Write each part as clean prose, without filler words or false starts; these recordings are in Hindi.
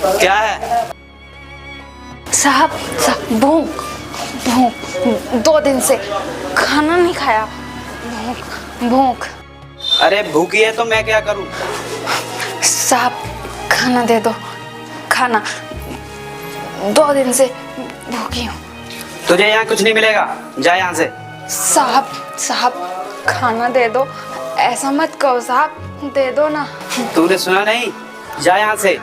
क्या है? साहब भूख भूख 2 दिन से खाना नहीं खाया। भूख। अरे भूखी है तो मैं क्या करूं? साहब खाना दे दो, खाना। 2 दिन से भूखी हूँ। तुझे यहाँ कुछ नहीं मिलेगा, जा यहाँ से। साहब खाना दे दो, ऐसा मत कहो साहब, दे दो ना। तूने सुना नहीं? जा यहाँ से।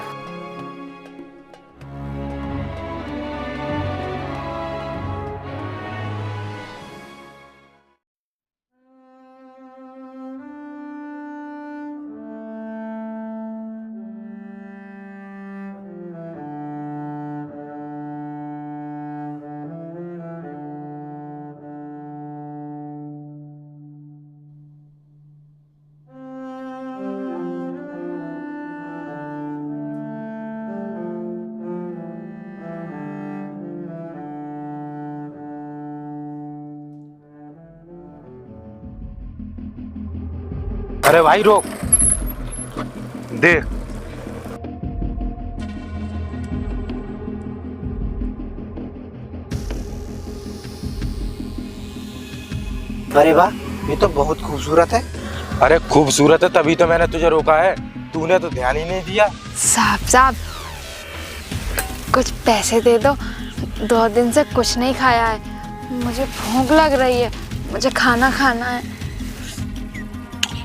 अरे भाई रोक, देख। अरे वाह, ये तो बहुत खूबसूरत है। अरे खूबसूरत है तभी तो मैंने तुझे रोका है, तूने तो ध्यान ही नहीं दिया। साहब कुछ पैसे दे दो, 2 दिन से कुछ नहीं खाया है, मुझे भूख लग रही है, मुझे खाना खाना है।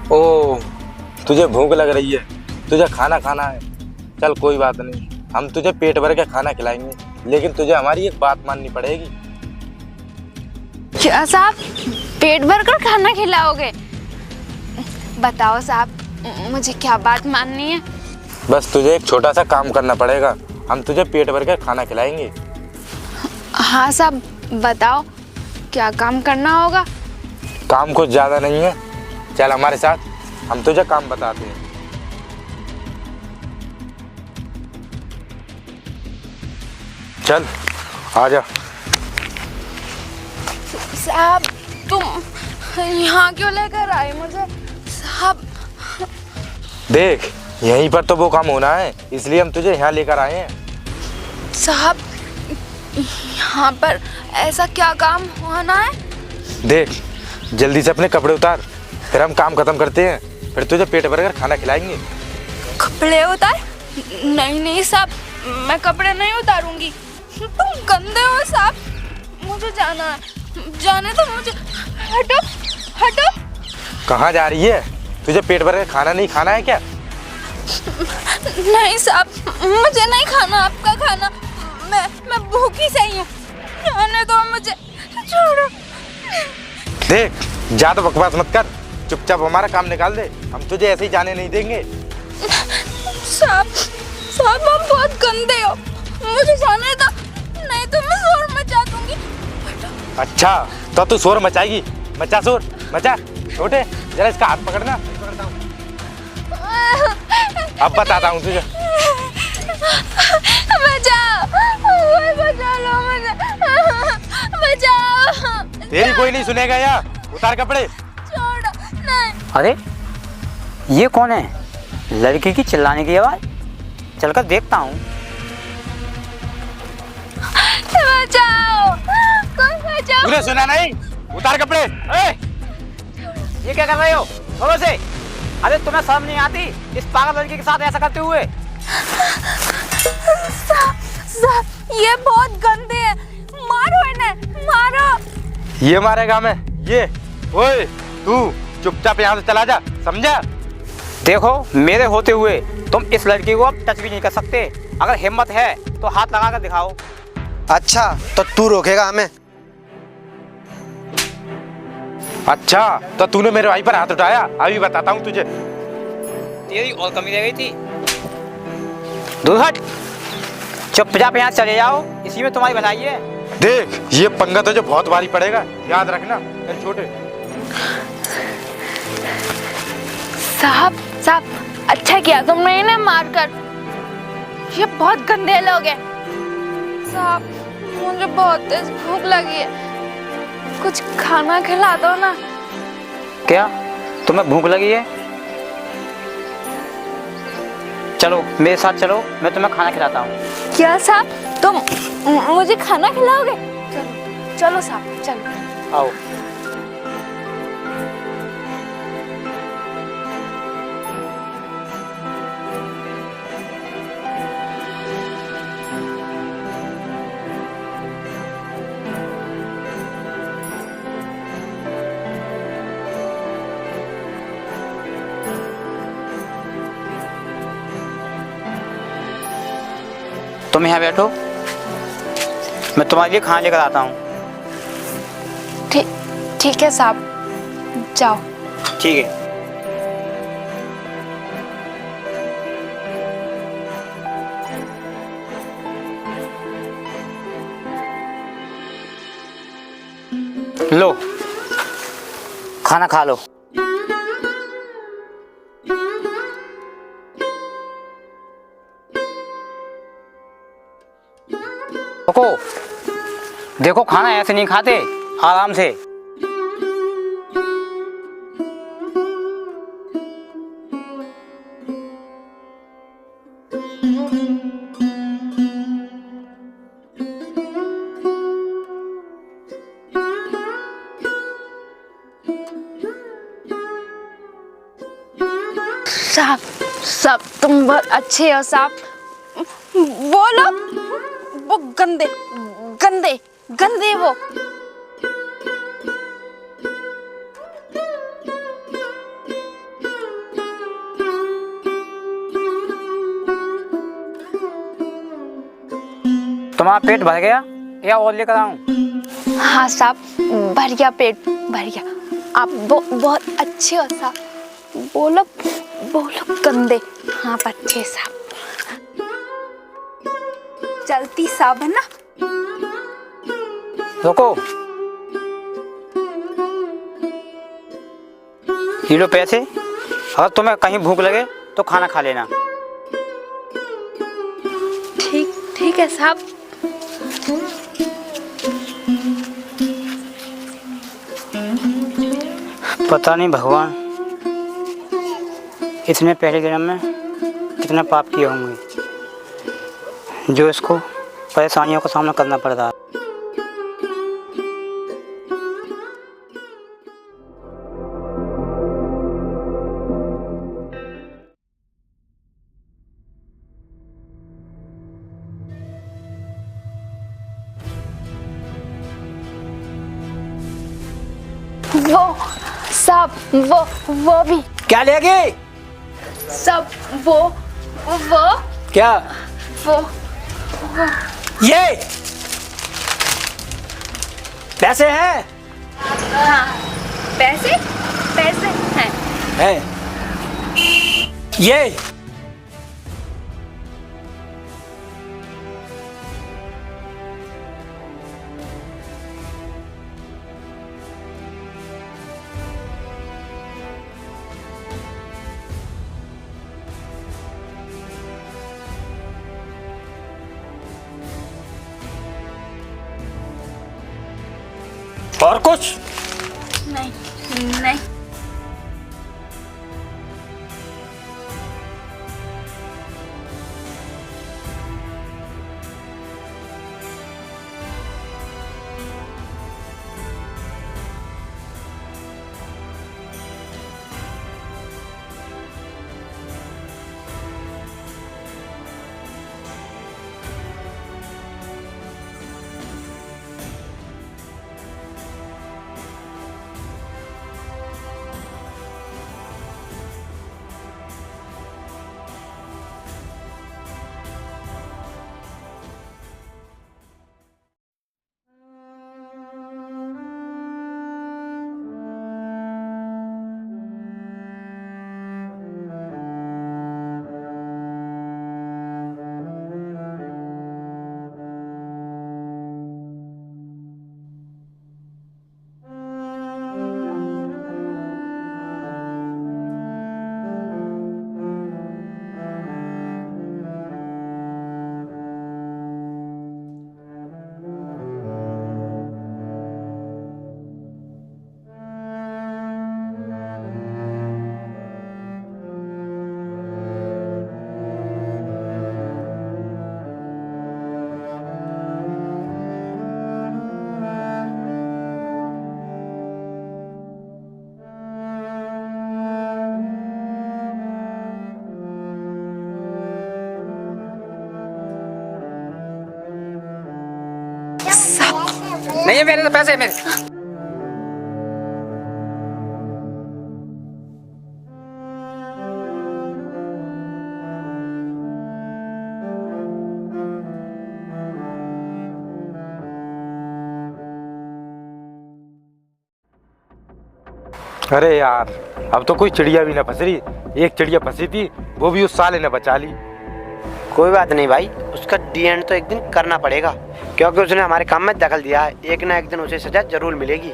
ओ, तुझे भूख लग रही है, तुझे खाना खाना है। चल कोई बात नहीं, हम तुझे पेट भर के खाना खिलाएंगे, लेकिन तुझे हमारी एक बात माननी पड़ेगी। क्या साहब, पेट भर कर खाना खिलाओगे? बताओ साहब, मुझे क्या बात माननी है? बस तुझे एक छोटा सा काम करना पड़ेगा, हम तुझे पेट भर के खाना खिलाएंगे। हाँ साहब बताओ, क्या काम करना होगा? काम कुछ ज्यादा नहीं है, चल हमारे साथ, हम तुझे काम बताते हैं। चल आजा। साहब तुम यहाँ क्यों लेकर आए मुझे? साहब देख, यहीं पर तो वो काम होना है, इसलिए हम तुझे यहाँ लेकर आए हैं। साहब यहाँ पर ऐसा क्या काम होना है? देख, जल्दी से अपने कपड़े उतार, फिर हम काम खत्म करते हैं, फिर तुझे पेट भर कर खाना खिलाएंगे। कपड़े उतार? नहीं साहब, मैं कपड़े नहीं उतारूंगी, तुम गंदे हो साहब, मुझे जाना है, जाने दो मुझे। हटो हटो। कहाँ जा रही है? तुझे पेट भर कर खाना नहीं खाना है क्या? नहीं साहब, मुझे नहीं खाना आपका खाना, मैं भूखी से ही हूँ, जाने दो मुझे, छोड़ो। देख, ज्यादा बकवास मत कर, चुपचाप हमारा काम निकाल दे, हम तुझे ऐसे ही जाने नहीं देंगे। साहब आप बहुत गंदे हो, मुझे जाने दो, नहीं तो मैं शोर मचा दूंगी। अच्छा, तो तू शोर मचाएगी? मचा शोर, मचा। छोटे, जरा इसका हाथ पकड़ना। अब बताता हूँ तुझे। बचाओ, बचा लो मुझे, बचाओ। तेरी कोई नहीं सुनेगा यार, उतार कपड़े। छोड़ो, नहीं। अरे ये कौन है? लड़की की चिल्लाने की आवाज, चलकर देखता हूँ। बचाओ, कोई बचाओ। तूने सुना नहीं? उतार कपड़े। ये क्या कर रहे हो? छोड़ो से। अरे तुम्हें शर्म नहीं आती इस पागल लड़की के साथ ऐसा करते हुए? साहब ये बहुत गंदे हैं, मारो इन्हें, मारो। ये मारेगा मैं? ये? ओए तू चुपचाप यहाँ से चला जा, समझा? देखो, मेरे होते हुए तुम इस लड़की को अब टच भी नहीं कर सकते, अगर हिम्मत है तो हाथ लगा कर दिखाओ। अच्छा, तो तू रोकेगा हमें? अच्छा, तो तूने मेरे भाई पर हाथ उठाया, अभी बताता हूँ तुझे। तेरी और कमी रह गई थी। दूर हट, चुपचाप यहाँ चले जाओ, इसी में तुम्हारी भलाई है। देख, ये पंगा तुझे बहुत भारी पड़ेगा, याद रखना। चल छोटे। साहब अच्छा किया तुमने इन्हें मारकर, ये बहुत गंदे लोग हैं। साहब मुझे बहुत तेज भूख लगी है, कुछ खाना खिला दो ना। क्या तुम्हें भूख लगी है? चलो मेरे साथ चलो, मैं तुम्हें खाना खिलाता हूँ। क्या साहब, तुम मुझे खाना खिलाओगे? चलो चलो साहब, चलो। आओ। तुम यहाँ बैठो, मैं तुम्हारे लिए खाना लेकर आता हूँ। ठीक है साहब, जाओ। ठीक है। लो खाना खा लो। रुको, देखो खाना ऐसे नहीं खाते, आराम से। साहब साहब, तुम बहुत अच्छे हो साहब। वो लोग, वो गंदे गंदे गंदे वो। तुम्हारा पेट भर गया या और लेकर आऊं? हाँ साहब, भर गया, पेट भर गया। आप बहुत अच्छे हो साहब। वो लोग गंदे, हाँ अच्छे साहब। चलती साहब है ना। रुको, ये लो पैसे, अगर तुम्हें कहीं भूख लगे तो खाना खा लेना। ठीक है साहब। पता नहीं भगवान इसने पहले जन्म में कितना पाप किए होंगे जो इसको परेशानियों का सामना करना पड़ रहा है। वो सब, वो भी क्या लेगी? सब, वो क्या? वो ये पैसे हैं? हाँ, पैसे हैं। है ये और कुछ? नहीं। नहीं है मेरे तो पैसे मेरे। अरे यार, अब तो कोई चिड़िया भी ना फंस रही। एक चिड़िया फंसी थी, वो भी उस साले ने बचा ली। कोई बात नहीं भाई, उसका डीएनए तो एक दिन करना पड़ेगा, क्योंकि उसने हमारे काम में दखल दिया है। एक ना एक दिन उसे सजा जरूर मिलेगी।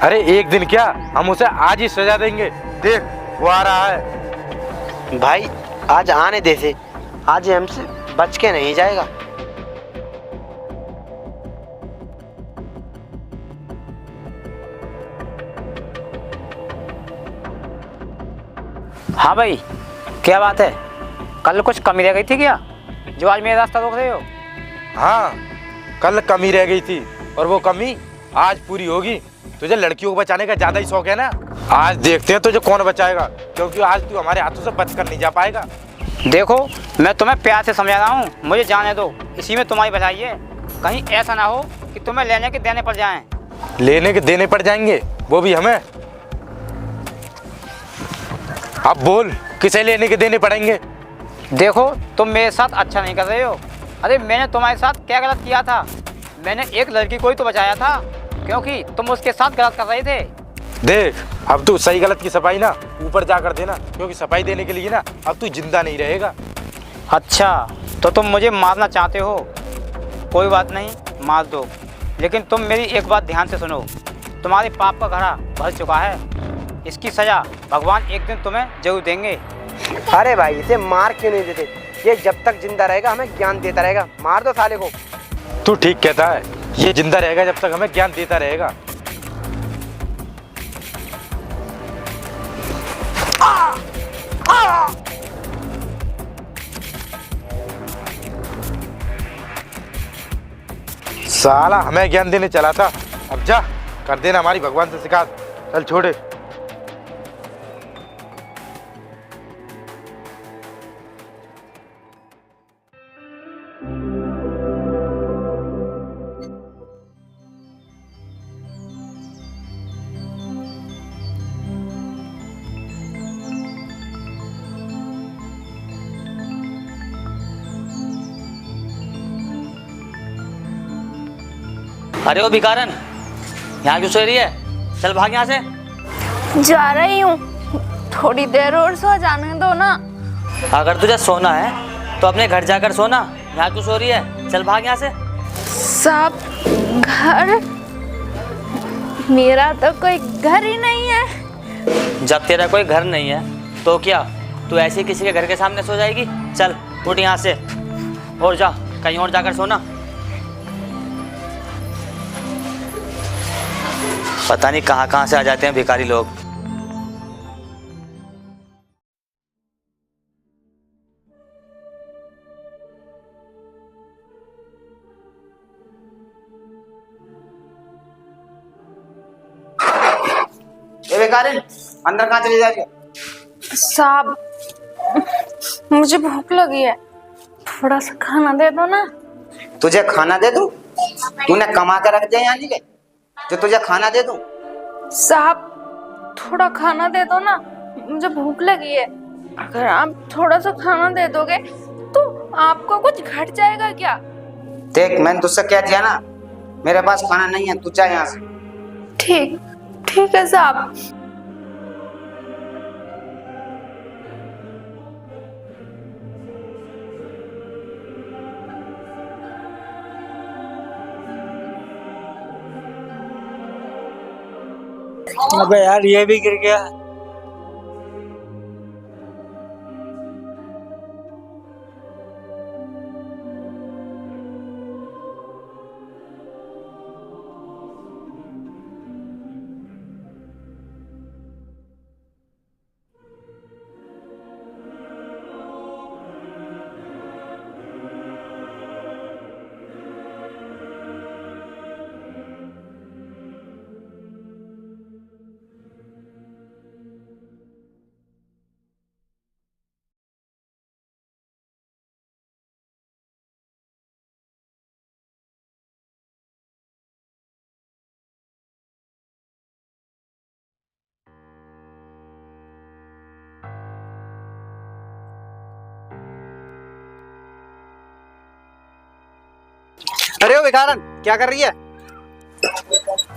अरे एक दिन क्या, हम उसे आज ही सजा देंगे। देख, वो आ रहा है। भाई आज आने दे से, आज ये हमसे बच के नहीं जाएगा। हाँ भाई, क्या बात है? कल कुछ कमी रह गई थी क्या, जो आज मेरा रास्ता रोक रहे हो? हाँ, कल कमी रह गई थी और वो कमी आज पूरी होगी। तुझे लड़कियों को बचाने का ज्यादा ही शौक है ना। आज देखते हैं तुझे कौन बचाएगा, क्योंकि आज तू हमारे हाथों से बच कर नहीं जा पाएगा। देखो, मैं तुम्हें प्यार से समझा रहा हूँ, मुझे जाने दो। इसी में तुम्हारी भलाई है। कहीं ऐसा ना हो कि तुम्हें लेने के देने पड़ जाएं। लेने के देने पड़ जाएंगे, वो भी हमें? अब बोल, किसे लेने के देने पड़ेंगे? देखो, तुम मेरे साथ अच्छा नहीं कर रहे हो। अरे मैंने तुम्हारे साथ क्या गलत किया था? मैंने एक लड़की को ही तो बचाया था, क्योंकि तुम उसके साथ गलत कर रहे थे। देख, अब तू सही गलत की सफाई ना ऊपर जाकर देना, क्योंकि सफाई देने के लिए ना अब तू जिंदा नहीं रहेगा। अच्छा, तो तुम मुझे मारना चाहते हो? कोई बात नहीं, मार दो, लेकिन तुम मेरी एक बात ध्यान से सुनो। तुम्हारे पाप का घड़ा भर चुका है। इसकी सजा भगवान एक दिन तुम्हें जरूर देंगे। अरे भाई, इसे मार क्यों नहीं देते? ये जब तक जिंदा रहेगा हमें ज्ञान देता रहेगा। मार दो साले को। तू ठीक कहता है, ये जिंदा रहेगा जब तक हमें ज्ञान देता रहेगा। साला हमें ज्ञान देने चला था। अब जा, कर देना हमारी भगवान से शिकायत। चल छोड़े। अरे ओ भिखारन, यहाँ क्यों सो रही है? चल भाग यहाँ से। जा रही हूँ, थोड़ी देर और सो जाने दो ना। अगर तुझे सोना है तो अपने घर जाकर सोना, यहाँ क्यों सो रही है? चल भाग यहाँ से। साहब, घर? मेरा तो कोई घर ही नहीं है। जब तेरा कोई घर नहीं है तो क्या तू ऐसे किसी के घर के सामने सो जाएगी? चल उठ यहाँ से और जा, कहीं और जाकर सोना। पता नहीं कहाँ कहाँ से आ जाते हैं भिखारी लोग। ए भिखारी, अंदर कहाँ चली जा रही है? साहब, मुझे भूख लगी है, थोड़ा सा खाना दे दो ना। तुझे खाना दे दूं? तूने कमा कर रख दिया यहाँ नहीं गए जो तुझे खाना दे दूं? साहब, थोड़ा खाना दे दो ना, मुझे भूख लगी है। अगर आप थोड़ा सा खाना दे दोगे तो आपको कुछ घट जाएगा क्या? देख, मैंने तुझसे कह दिया ना, मेरे पास खाना नहीं है, तू जा यहाँ से। ठीक ठीक है साहब। अबे यार, ये भी गिर गया। अरे ओ भिखारन, क्या कर रही है?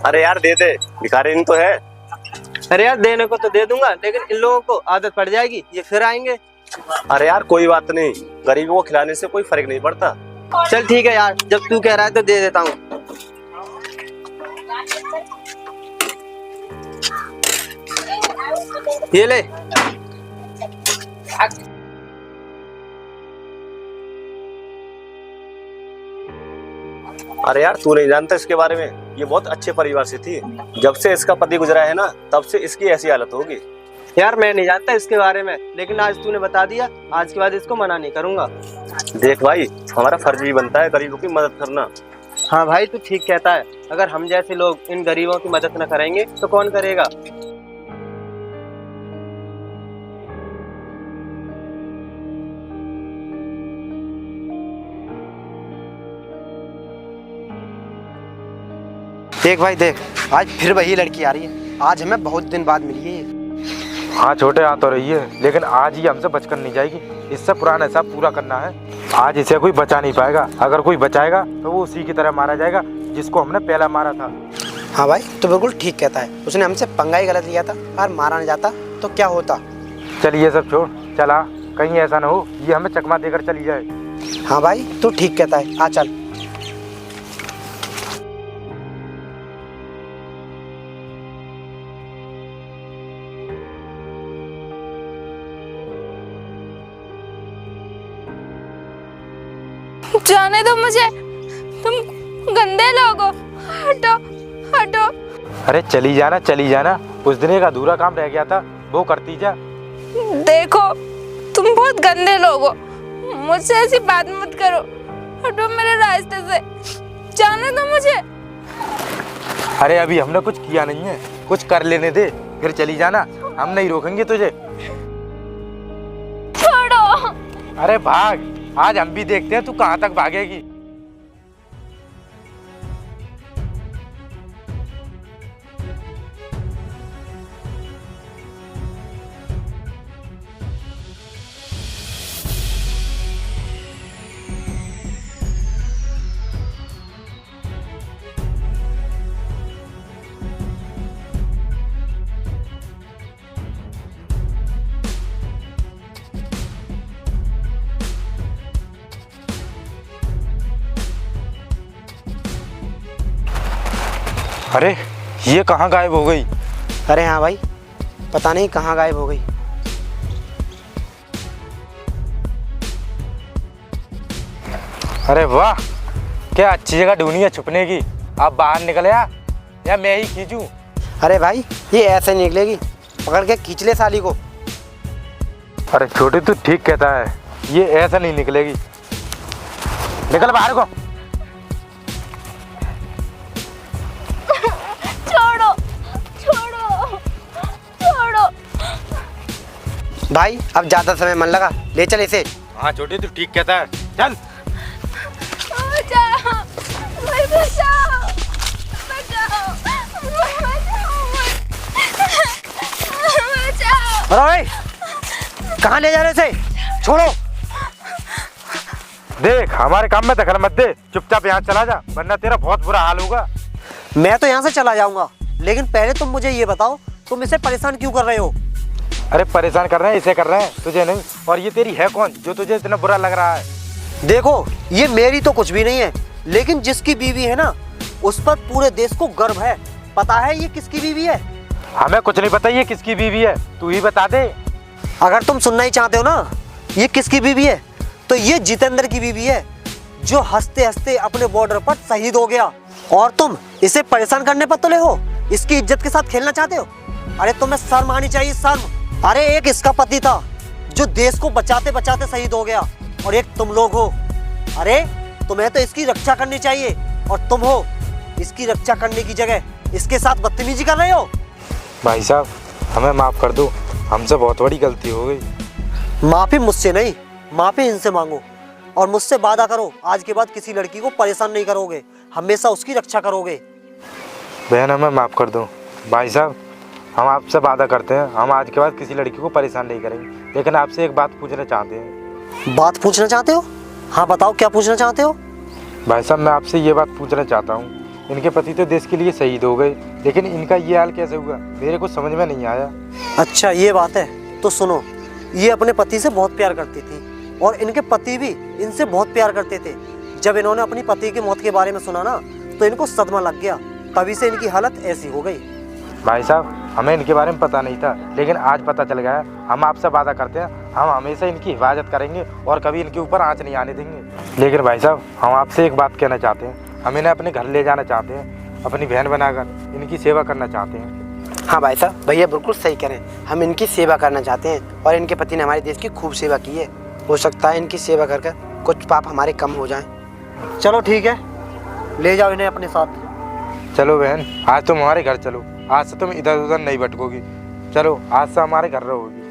अरे यार दे दे, भिखारी तो है। अरे यार देने को तो दे दूंगा, लेकिन इन लोगों को आदत पड़ जाएगी, ये फिर आएंगे। अरे यार कोई बात नहीं, गरीबों को खिलाने से कोई फर्क नहीं पड़ता। चल ठीक है यार, जब तू कह रहा है तो दे देता हूँ। ये ले। अरे यार तू नहीं जानता इसके बारे में, ये बहुत अच्छे परिवार से थी। जब से इसका पति गुजरा है ना, तब से इसकी ऐसी हालत होगी। यार मैं नहीं जानता इसके बारे में, लेकिन आज तूने बता दिया, आज के बाद इसको मना नहीं करूंगा। देख भाई, हमारा फर्ज भी बनता है गरीबों की मदद करना। हाँ भाई तू ठीक कहता है, अगर हम जैसे लोग इन गरीबों की मदद न करेंगे तो कौन करेगा। देख भाई देख, आज फिर वही लड़की आ रही है, आज हमें बहुत दिन बाद मिली है। हाँ छोटे आ तो रही है, लेकिन आज ही हमसे बचकर नहीं जाएगी। इससे पुराना हिसाब पूरा करना है। आज इसे कोई बचा नहीं पाएगा, अगर कोई बचाएगा तो वो उसी की तरह मारा जाएगा जिसको हमने पहला मारा था। हाँ भाई तो बिल्कुल ठीक कहता है, उसने हमसे पंगा ही गलत लिया था, और मारा नहीं जाता तो क्या होता। चल ये सब छोड़, चला, कहीं ऐसा ना हो ये हमें चकमा देकर चली जाए। हाँ भाई तू ठीक कहता है, आ चल। जाने दो मुझे, तुम गंदे लोग हो, हटो हटो। अरे चली जाना, उस दिन एक अधूरा काम रह गया था, वो करती जा। देखो तुम बहुत गंदे लोग हो, मुझसे ऐसी बात मत करो, हटो मेरे रास्ते से, जाने दो मुझे। अरे अभी हमने कुछ किया नहीं है, कुछ कर लेने दे, फिर चली जाना, हम नहीं रोकेंगे तुझे। छोड़ो। अरे भाग, आज हम भी देखते हैं तू कहाँ तक भागेगी। अरे ये कहाँ गायब हो गई? अरे हाँ भाई, पता नहीं कहाँ गायब हो गई। अरे वाह, क्या अच्छी जगह ढूंढी है छुपने की। अब बाहर निकल या मैं ही खींचूं? अरे भाई ये ऐसे निकलेगी, पकड़ के खींच ले साली को। अरे छोटे तू ठीक कहता है, ये ऐसा नहीं निकलेगी। निकल बाहर को। भाई अब ज्यादा समय मन लगा, ले चल इसे। हाँ छोटे तू ठीक कहता है, चल। बचाओ, बचाओ, बचाओ, बचाओ। अरे कहाँ ले जा रहे थे? छोड़ो। देख हमारे काम में दखल मत दे, चुपचाप यहाँ चला जा, वरना तेरा बहुत बुरा हाल होगा। मैं तो यहाँ से चला जाऊंगा, लेकिन पहले तुम मुझे ये बताओ, तुम इसे परेशान क्यों कर रहे हो? अरे परेशान कर रहे हैं, इसे कर रहे हैं, तुझे नहीं। और ये तेरी है कौन जो तुझे इतना बुरा लग रहा है? देखो ये मेरी तो कुछ भी नहीं है, लेकिन जिसकी बीवी है ना, उस पर पूरे देश को गर्व है। पता है ये किसकी बीवी है? हमें कुछ नहीं पता ये किसकी बीवी है, तू ही बता दे। अगर तुम सुनना ही चाहते हो ना ये किसकी बीवी है, तो ये जितेंद्र की बीवी है, जो हंसते हंसते अपने बॉर्डर पर शहीद हो गया। और तुम इसे परेशान करने पर तुले हो, इसकी इज्जत के साथ खेलना चाहते हो। अरे तुम्हें शर्म आनी चाहिए, शर्म। अरे एक इसका पति था जो देश को बचाते बचाते शहीद हो गया, और एक तुम लोग हो। अरे तुम्हें तो इसकी रक्षा करनी चाहिए, और तुम हो इसकी रक्षा करने की जगह इसके साथ बदतमीजी कर रहे हो। भाई साहब हमें माफ कर दो, हमसे बहुत बड़ी गलती हो गई। माफी मुझसे नहीं, माफी इनसे मांगो, और मुझसे वादा करो आज के बाद किसी लड़की को परेशान नहीं करोगे, हमेशा उसकी रक्षा करोगे। बहन हमें माफ कर दो। भाई साहब हम आपसे वादा करते हैं, हम आज के बाद किसी लड़की को परेशान नहीं करेंगे, लेकिन आपसे एक बात पूछना चाहते हैं। बात पूछना चाहते हो? हाँ बताओ क्या पूछना चाहते हो। भाई साहब मैं आपसे ये बात पूछना चाहता हूँ, इनके पति तो देश के लिए शहीद हो गए, लेकिन इनका ये हाल कैसे हुआ, मेरे को समझ में नहीं आया। अच्छा ये बात है, तो सुनो, ये अपने पति से बहुत प्यार करती थी और इनके पति भी इनसे बहुत प्यार करते थे। जब इन्होंने अपनी पति की मौत के बारे में सुना ना, तो इनको सदमा लग गया, तभी से इनकी हालत ऐसी हो गई। भाई साहब हमें इनके बारे में पता नहीं था, लेकिन आज पता चल गया है। हम आपसे वादा करते हैं, हम हमेशा इनकी हिफाजत करेंगे और कभी इनके ऊपर आँच नहीं आने देंगे। लेकिन भाई साहब हम आपसे एक बात कहना चाहते हैं, हम इन्हें अपने घर ले जाना चाहते हैं, अपनी बहन बनाकर इनकी सेवा करना चाहते हैं। हाँ भाई साहब, भैया बिल्कुल सही करें, हम इनकी सेवा करना चाहते हैं और इनके पति ने हमारे देश की खूब सेवा की है। हो सकता है इनकी सेवा कर कुछ पाप हमारे कम हो जाएं। चलो ठीक है, ले जाओ इन्हें अपने साथ। चलो बहन, आज तुम हमारे घर चलो, आज से तुम इधर उधर नहीं भटकोगी। चलो आज से हमारे घर रहोगी।